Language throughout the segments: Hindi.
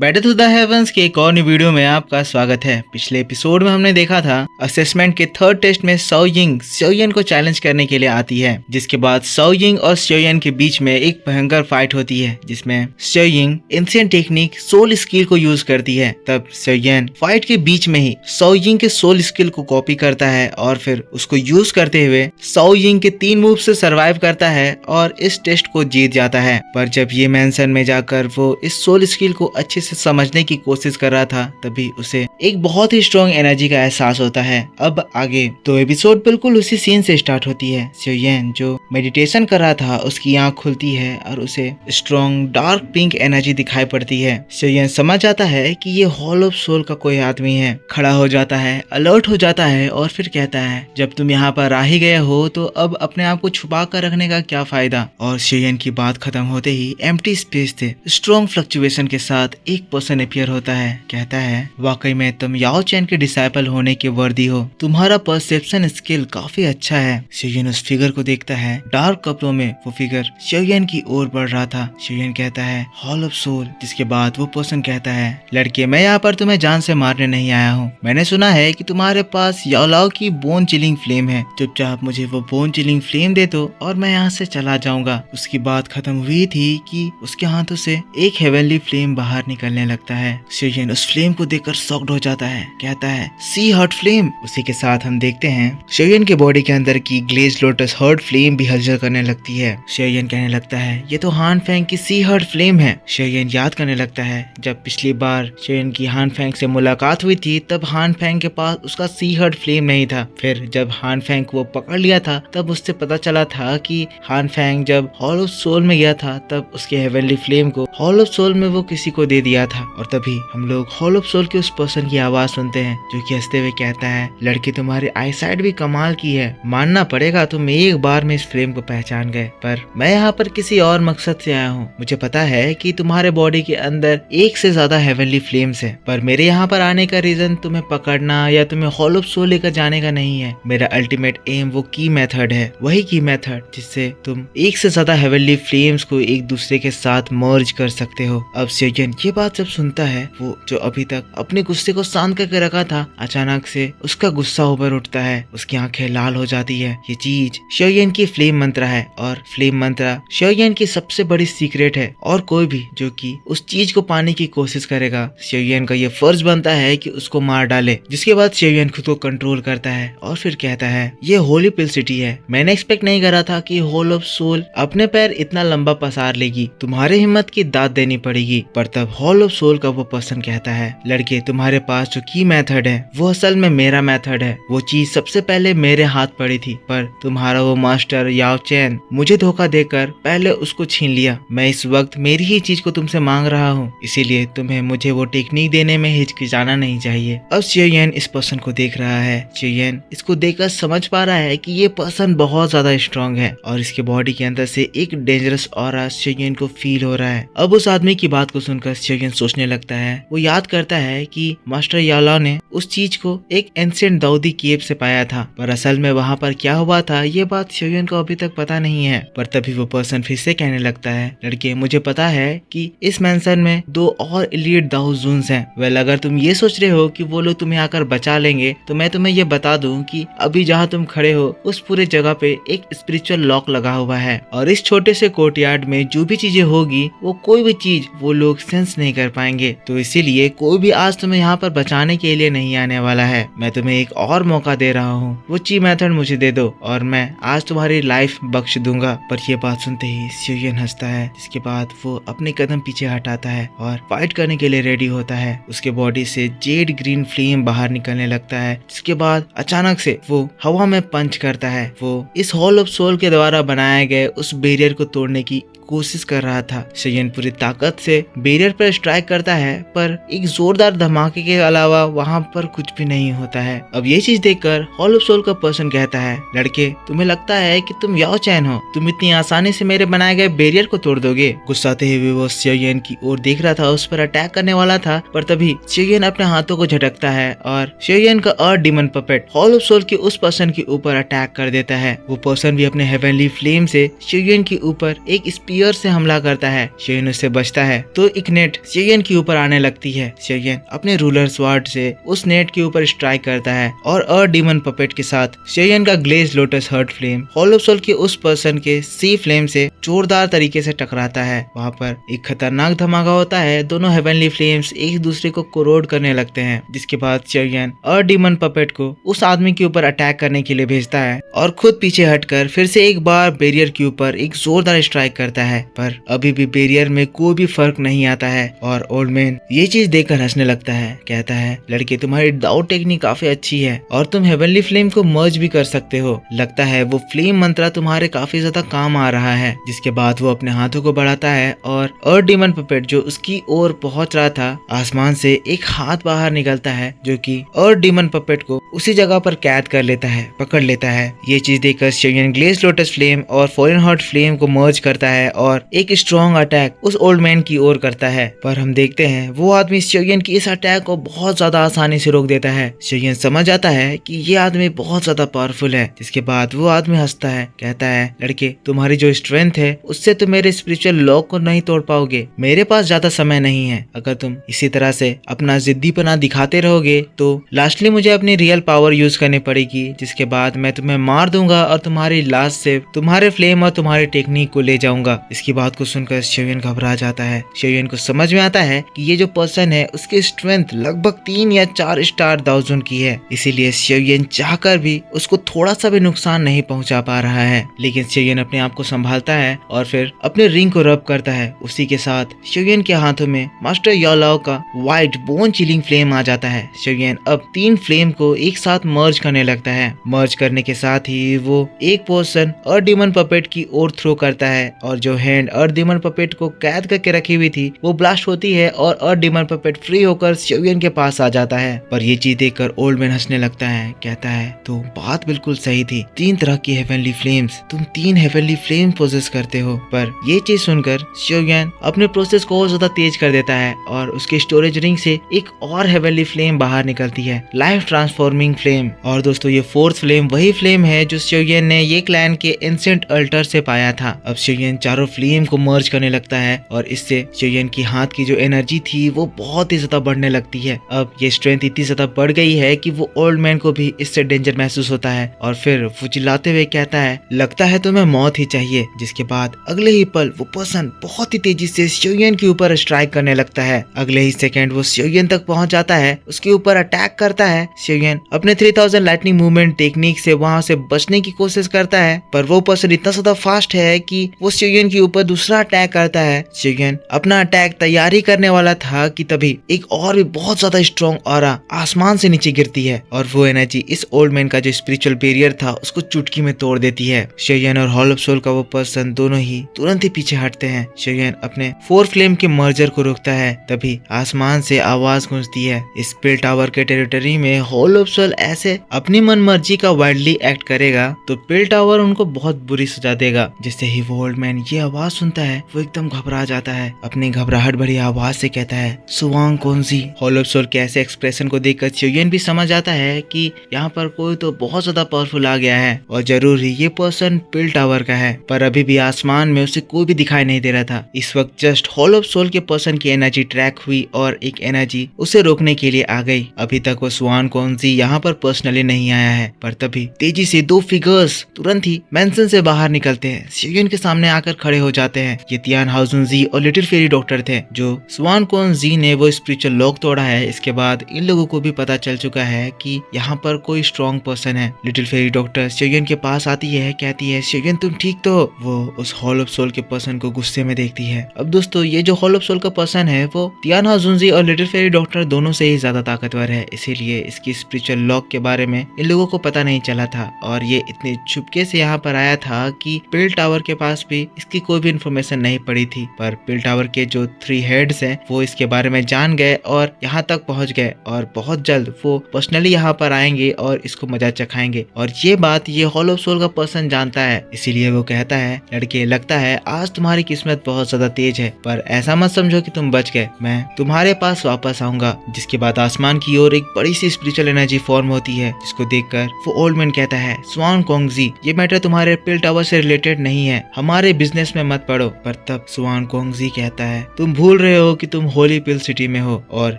बैटल टू द हेवंस के एक और नई वीडियो में आपका स्वागत है। पिछले एपिसोड में हमने देखा था असेसमेंट के थर्ड टेस्ट में सो यिंग स्योयन को चैलेंज करने के लिए आती है, जिसके बाद सो यिंग और स्योयन के बीच में एक भयंकर फाइट होती है जिसमें सो यिंग एंशिएंट टेक्निक सोल स्किल को यूज करती है। तब स्योयन फाइट के बीच में ही सो यिंग के सोल स्किल को कॉपी करता है और फिर उसको यूज करते हुए सो यिंग के 3 मूव से सर्वाइव करता है और इस टेस्ट को जीत जाता है। पर जब ये मेंशन में जाकर वो इस सोल स्किल को अच्छे से समझने की कोशिश कर रहा था, तभी उसे एक बहुत ही स्ट्रॉन्ग एनर्जी का एहसास होता है। अब आगे तो एपिसोड बिल्कुल उसी सीन से स्टार्ट होती है। स्योयन जो मेडिटेशन कर रहा था उसकी आंख खुलती है और उसे स्ट्रॉन्ग डार्क पिंक एनर्जी दिखाई पड़ती है। स्योयन समझ जाता है कि ये हॉल ऑफ सोल का कोई आदमी है। खड़ा हो जाता है, अलर्ट हो जाता है और फिर कहता है, जब तुम यहाँ पर आ ही गए हो तो अब अपने आप को छुपा कर रखने का क्या फायदा। और स्योयन की बात खत्म होते ही एम्प्टी स्पेस से स्ट्रॉन्ग फ्लक्चुएशन के साथ एक पर्सन अपीयर होता है। कहता है, वाकई में तुम याओ चैन के डिसाइपल होने के वर्दी हो, तुम्हारा परसेप्शन स्किल काफी अच्छा है। स्योयन उस फिगर को देखता है। डार्क कपड़ों में वो फिगर स्योयन की ओर बढ़ रहा था। स्योयन कहता है, हॉल ऑफ सोल। जिसके बाद वो पर्सन कहता है, लड़के मैं यहाँ पर तुम्हें जान से मारने नहीं आया हूँ। मैंने सुना है कि तुम्हारे पास याओलाओ की बोन चिलिंग फ्लेम है। चुपचाप मुझे वो बोन चिलिंग फ्लेम दे दो और मैं यहाँ से चला जाऊंगा। उसकी बात खत्म हुई थी कि उसके हाथों से एक हेवनली फ्लेम बाहर निकलने लगता है। स्योयन उस फ्लेम को देखकर शॉक्ड हो जाता है। कहता है, सी हर्ट फ्लेम। उसी के साथ हम देखते हैं स्योयन के बॉडी के अंदर की ग्लेज लोटस हर्ट फ्लेम भी हलचल करने लगती है। स्योयन कहने लगता है, ये तो हान फेंग की सी हर्ट फ्लेम है। स्योयन याद करने लगता है, जब पिछली बार स्योयन की हान फेंग से मुलाकात हुई थी तब हान फेंग के पास उसका सी हर्ट फ्लेम नहीं था। फिर जब हान फेंग को वो पकड़ लिया था तब उससे पता चला था कि हान फेंग जब हॉल ऑफ सोल में गया था तब उसके हेवनली फ्लेम को हॉल ऑफ सोल में वो किसी को दे दिया था। और तभी हम लोग हॉल ऑफ सोल के उस पर्सन की आवाज सुनते हैं जो कि हंसते हुए कहता है, लड़की तुम्हारी आई साइड भी कमाल की है, मानना पड़ेगा तुम एक बार में इस फ्लेम को पहचान गए। पर मैं यहाँ पर किसी और मकसद से आया हूँ। मुझे पता है कि तुम्हारे बॉडी के अंदर एक से ज्यादा हेवनली फ्लेम्स है, पर मेरे यहाँ पर आने का रीजन तुम्हें पकड़ना या तुम्हें हॉल ऑफ सोल लेकर जाने का नहीं है। मेरा अल्टीमेट एम वो की मेथड है, वही की मेथड जिससे तुम एक से ज्यादा हेवनली फ्लेम्स को एक दूसरे के साथ मर्ज कर सकते हो। अब स्योयन ये बात जब सुनता है, वो जो अभी तक अपने गुस्से को शांत करके रखा था, अचानक से उसका गुस्सा उभर उठता है। उसकी आंखें लाल हो जाती है। ये चीज स्योयन की फ्लेम मंत्र है और फ्लेम मंत्र स्योयन की सबसे बड़ी सीक्रेट है। और कोई भी जो कि उस चीज को पाने की कोशिश करेगा, स्योयन का ये फर्ज बनता है कि उसको मार डाले। जिसके बाद स्योयन खुद को कंट्रोल करता है और फिर कहता है, ये होली पिल सिटी है। मैंने एक्सपेक्ट नहीं करा था कि हॉल ऑफ सोल अपने पैर इतना लंबा पसार लेगी। तुम्हारे हिम्मत की दाद देनी पड़ेगी। पर तब हॉल ऑफ सोल का वो पर्सन कहता है, लड़के तुम्हारे पास जो की मेथड है वो असल में मेरा मेथड है। वो चीज सबसे पहले मेरे हाथ पड़ी थी, पर तुम्हारा वो मास्टर याओ चैन मुझे धोखा देकर पहले उसको छीन लिया। मैं इस वक्त मेरी ही चीज को तुमसे मांग रहा हूँ, इसीलिए तुम्हें मुझे वो टेक्निक देने में हिचकिचाना नहीं चाहिए। अब स्योयन इस पर्सन को देख रहा है। स्योयन इसको देखकर समझ पा रहा है कि ये पर्सन बहुत ज्यादा स्ट्रॉन्ग है और इसके बॉडी के अंदर से एक डेंजरस ऑरा स्योयन को फील हो रहा है। अब उस आदमी की बात को सुनकर स्योयन सोचने लगता है। वो याद करता है कि मास्टर याओलाओ ने उस चीज को एक एंशिएंट दाऊदी केव से पाया था, पर असल में वहाँ पर क्या हुआ था ये बात स्योयन को अभी तक पता नहीं है। पर तभी वो पर्सन फिर से कहने लगता है, लड़के मुझे पता है कि इस मेंशन में 2 और एलीट दाऊ जून्स हैं। वेल अगर तुम ये सोच रहे हो कि वो लोग तुम्हें आकर बचा लेंगे तो मैं तुम्हें ये बता दूं कि अभी जहाँ तुम खड़े हो उस पूरे जगह पे एक स्पिरिचुअल लॉक लगा हुआ है और इस छोटे से कोर्टयार्ड में जो भी चीजें होगी वो कोई भी चीज वो लोग सेंस नहीं कर पाएंगे। तो इसीलिए कोई भी आज तुम्हें यहाँ पर बचाने के लिए नहीं आने वाला है। मैं तुम्हें एक और मौका दे रहा हूँ, वो ची मेथड मुझे दे दो और मैं आज तुम्हारी लाइफ बख्श दूंगा। पर ये बात सुनते ही स्योयन हंसता है। जिसके बाद वो अपने कदम पीछे हटाता है और फाइट करने के लिए रेडी होता है। उसके बॉडी से जेड ग्रीन फ्लेम बाहर निकलने लगता है। जिसके बाद अचानक से वो हवा में पंच करता है। वो इस हॉल ऑफ सोल के द्वारा बनाए गए उस बैरियर को तोड़ने की कोशिश कर रहा था। स्योयन पूरी ताकत से बैरियर पर स्ट्राइक करता है, पर एक जोरदार धमाके के अलावा वहाँ पर कुछ भी नहीं होता है। अब ये चीज देखकर हॉल ऑफ सोल का पर्सन कहता है, लड़के तुम्हें लगता है कि तुम याओ चैन हो, तुम इतनी आसानी से मेरे बनाए गए बैरियर को तोड़ दोगे। गुस्साते हुए वो स्योयन की ओर देख रहा था, उस पर अटैक करने वाला था, पर तभी स्योयन अपने हाथों को झटकता है और स्योयन का अर्थ demon puppet hall of soul के उस पर्सन के ऊपर अटैक कर देता है। वो पर्सन भी अपने हेवनली फ्लेम से स्योयन के ऊपर एक स्पीयर एयर से हमला करता है। शेयन उससे बचता है तो एक नेट शेयन के ऊपर आने लगती है। शेयन अपने रूलर स्वॉर्ड से उस नेट के ऊपर स्ट्राइक करता है और अर्थ डीमन पपेट के साथ शेयन का glaze lotus heart flame hollow soul के उस पर्सन के सी फ्लेम से जोरदार तरीके से टकराता है। वहाँ पर एक खतरनाक धमाका होता है। दोनों हेवनली फ्लेम्स एक दूसरे को कोरोड करने लगते हैं, जिसके बाद शेयन अर्थ डीमन पपेट को उस आदमी के ऊपर अटैक करने के लिए भेजता है और खुद पीछे हटकर फिर से एक बार बैरियर के ऊपर एक जोरदार स्ट्राइक करता है। पर अभी भी बैरियर में कोई भी फर्क नहीं आता है और ओल्ड मैन ये चीज देखकर हंसने लगता है। कहता है, लड़के तुम्हारी दाउ टेक्निक काफी अच्छी है और तुम हेवनली फ्लेम को मर्ज भी कर सकते हो। लगता है वो फ्लेम मंत्र तुम्हारे काफी ज्यादा काम आ रहा है। जिसके बाद वो अपने हाथों को बढ़ाता है और अर्थ डीमन पपेट जो उसकी ओर पहुंच रहा था, आसमान से एक हाथ बाहर निकलता है जो कि अर्थ डीमन पपेट को उसी जगह पर कैद कर लेता है, पकड़ लेता है। ये चीज देखकर शेयन ग्लेज लोटस फ्लेम और फॉलन हार्ट फ्लेम को मर्ज करता है और एक स्ट्रॉन्ग अटैक उस ओल्ड मैन की ओर करता है। पर हम देखते हैं वो आदमी शेयन की इस अटैक को बहुत ज्यादा आसानी से रोक देता है। शेयन समझ आता है कि ये आदमी बहुत ज्यादा पावरफुल है। जिसके बाद वो आदमी हंसता है, कहता है, लड़के तुम्हारी जो स्ट्रेंथ है उससे तुम मेरे स्पिरिचुअल लॉक को नहीं तोड़ पाओगे। मेरे पास ज्यादा समय नहीं है। अगर तुम इसी तरह से अपना जिद्दीपना दिखाते रहोगे तो लास्टली मुझे अपनी रियल पावर यूज करनी पड़ेगी, जिसके बाद मैं तुम्हें मार दूंगा और तुम्हारी लाश से तुम्हारे फ्लेम और तुम्हारी टेक्निक को ले जाऊंगा। इसकी बात को सुनकर शेयन घबरा जाता है। शेयन को समझ में आता है कि ये जो पर्सन है उसकी स्ट्रेंथ लगभग 3 या 4 स्टार दाउजन की है, इसीलिए शेयन चाहकर भी उसको थोड़ा सा भी नुकसान नहीं पहुंचा पा रहा है। लेकिन शेयन अपने आप को संभालता है और फिर अपने रिंग को रब करता है। उसी के साथ शेयन के हाथों में मास्टर यालाओ का व्हाइट बोन चिलिंग फ्लेम आ जाता है। शेयन अब 3 फ्लेम को एक साथ मर्ज करने लगता है। मर्ज करने के साथ ही वो एक पोर्शन अर्थ डीमन पपेट की ओर थ्रो करता है और जो हैंड अर्थ डीमन पपेट को कैद करके रखी हुई थी वो ब्लास्ट होती है और अर्थ डीमन पपेट फ्री होकर शेयन के पास आ जाता है। पर ये चीज देखकर ओल्ड मैन हंसने लगता है। कहता है, तो बात बिल्कुल सही थी। 3 तरह की हेवनली फ्लेम्स, तुम 3 हेवनली फ्लेम पोजेस करते हो। पर ये चीज सुनकर शेयन अपने प्रोसेस को और ज्यादा तेज कर देता है और उसके स्टोरेज रिंग से एक और हेवनली फ्लेम बाहर निकलती है, लाइफ ट्रांसफॉर्मिंग फ्लेम। और दोस्तों ये 4th फ्लेम वही फ्लेम है जो शेयन ने ये क्लैन के एंशिएंट अल्टर से पाया था। अब शेयन चारों फ्लेम को मर्ज करने लगता है और इससे शेयन की हाथ की जो एनर्जी थी वो बहुत ही ज्यादा बढ़ने लगती है। अब ये स्ट्रेंथ इतनी ज्यादा बढ़ गई है कि वो ओल्ड मैन को भी इससे डेंजर महसूस होता है और फिर वो चिल्लाते हुए कहता है, लगता है तुम्हें मौत ही चाहिए। जिसके बाद अगले ही पल वो पर्सन बहुत ही तेजी से शेयन के ऊपर स्ट्राइक करने लगता है। अगले ही सेकंड वो शेयन तक पहुंच जाता है, उसके ऊपर अटैक करता है। शेयन अपने 3000 लाइटनिंग मूवमेंट टेक्निक से वहां से बचने की कोशिश करता है, पर वो पर्सन इतना ज्यादा फास्ट है कि वो शेयन के ऊपर दूसरा अटैक करता है। शेयन अपना अटैक तैयारी करने वाला था कि तभी एक और भी बहुत ज्यादा स्ट्रॉन्ग ऑरा आसमान से नीचे गिरती है और वो एनर्जी इस ओल्ड मैन का जो स्पिरिचुअल बैरियर था उसको चुटकी में तोड़ देती है। शेयन और हॉल ऑफ सोल का वो पर्सन दोनों ही तुरंत ही पीछे हटते हैं। शेयन अपने 4 फ्लेम के मर्जर को रोकता है, तभी आसमान से आवाज गूंजती है। इस पिल टावर के टेरिटरी में हॉल ऑफ सोल ऐसे अपनी मन मर्जी का वाइल्डली एक्ट करेगा तो पिल टावर उनको बहुत बुरी सजा देगा। जिससे ही वो ओल्ड मैन ये आवाज सुनता है वो एकदम घबरा जाता है। अपनी घबराहट भरी आवाज से कहता है, सुवांग कौनसी। हॉल ऑफ सोल के ऐसे एक्सप्रेशन को देखकर शेयन भी समझ आता है कि यहाँ पर कोई तो बहुत ज्यादा पावरफुल आ गया है और जरूर ही ये पर्सन पिल टावर का है। पर अभी भी आसमान में उसे कोई भी दिखाई नहीं दे रहा था। इस वक्त जस्ट हॉल ऑफ सोल के पर्सन की एनर्जी ट्रैक हुई और एक एनर्जी उसे रोकने के लिए आ गई। अभी तक वो स्वान कौनसी यहाँ पर पर्सनली नहीं आया है, पर तभी तेजी से 2 फिगर्स तुरंत ही मेंशन से बाहर निकलते हैं, शेयन के सामने आकर खड़े हो जाते हैं। ये तियान हाउजुन जी और लिटिल फेरी डॉक्टर थे। जो स्वान कौन जी ने वो स्पिरिचुअल लॉक तोड़ा है, इसके बाद इन लोगों को भी पता चल चुका है कि यहाँ पर कोई स्ट्रॉन्ग पर्सन है। लिटिल फेरी डॉक्टर शेयन के पास आती है, कहती है, शेयन तुम ठीक तो हो। वो उस हॉल ऑफ सोल के पर्सन को गुस्से में देखती है। अब दोस्तों ये जो हॉल ऑफ सोल का पर्सन है वो तियान हाउजुन जी और लिटिल फेरी डॉक्टर दोनों से ही ज्यादा ताकतवर है, इसीलिए इसकी स्पिरिचुअल लॉक के बारे में इन लोगों को पता नहीं चला था और ये इतने चुपके से यहाँ पर आया था कि पिल टावर के पास भी इसकी कोई भी इन्फॉर्मेशन नहीं पड़ी थी। पर पिल टावर के जो 3 हेड्स हैं वो इसके बारे में जान गए और यहाँ तक पहुँच गए और बहुत जल्द वो पर्सनली यहाँ पर आएंगे और इसको मजा चखाएंगे। और ये बात ये हॉल ऑफ सोल का पर्सन जानता है, इसीलिए वो कहता है, लड़के लगता है आज तुम्हारी किस्मत बहुत ज्यादा तेज है, पर ऐसा मत समझो कि तुम बच गए, मैं तुम्हारे पास वापस आऊंगा। जिसके बाद आसमान की ओर एक बड़ी सी स्पिरिचुअल एनर्जी फॉर्म होती है, जिसको देखकर वो ओल्ड मैन कहता है, स्वान कोंगजी ये मैटर तुम्हारे पिल टावर से रिलेटेड नहीं है, हमारे बिजनेस में मत पड़ो। पर तब स्वान कोंगजी कहता है, तुम भूल रहे हो कि तुम होली पिल सिटी में हो और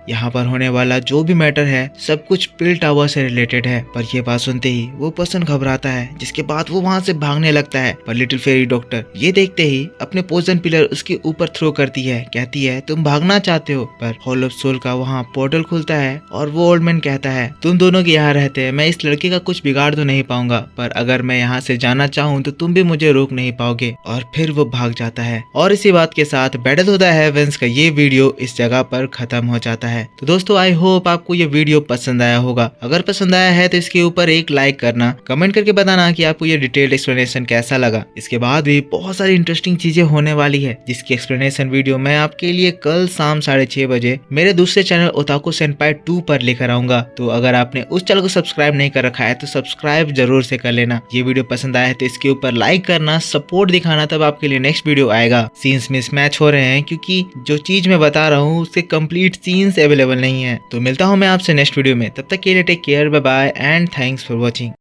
यहाँ पर होने वाला जो भी मैटर है सब कुछ पिल टावर से रिलेटेड है। पर ये बात सुनते ही वो पर्सन घबराता है, जिसके बाद वो वहाँ से भागने लगता है। पर लिटिल फेरी डॉक्टर ये देखते ही अपने पोजन पिलर उसके ऊपर थ्रो करती है, कहती है तुम भागना चाहते हो। पर हॉल ऑफ सोल का वहाँ पोर्टल खुलता है और वो ओल्ड मैन कहता है, तुम दोनों के यहाँ रहते मैं इस लड़के का कुछ बिगाड़ तो नहीं पाऊंगा, पर अगर मैं यहाँ से जाना चाहूँ तो तुम भी मुझे रोक नहीं पाओगे। और फिर वो भाग जाता है और इसी बात के साथ बैटल ऑफ द हेवंस का ये वीडियो इस जगह पर खत्म हो जाता है। तो दोस्तों आई होप आपको ये वीडियो पसंद आया होगा। अगर पसंद आया है तो इसके ऊपर एक लाइक करना, कमेंट करके बताना कि आपको ये डिटेल्ड एक्सप्लेनेशन कैसा लगा। इसके बाद भी बहुत सारी इंटरेस्टिंग चीजें होने वाली है, जिसकी एक्सप्लेनेशन वीडियो मैं आपके लिए कल शाम 6:30 बजे मेरे दूसरे चैनल ओताकू सेनपाई 2 पर लेकर आऊंगा। तो अगर आपने उस चैनल को सब्सक्राइब नहीं कर रखा है तो सब्सक्राइब जरूर से कर लेना। ये वीडियो पसंद आया है तो इसके ऊपर लाइक करना, सपोर्ट दिखाना, तब आपके लिए नेक्स्ट वीडियो आएगा। सीन्स मिसमैच हो रहे हैं क्योंकि जो चीज मैं बता रहा हूँ उसके कंप्लीट सीन्स अवेलेबल नहीं है। तो मिलता हूँ मैं आपसे नेक्स्ट वीडियो में, तब तक के लिए take care, bye bye and thanks for watching.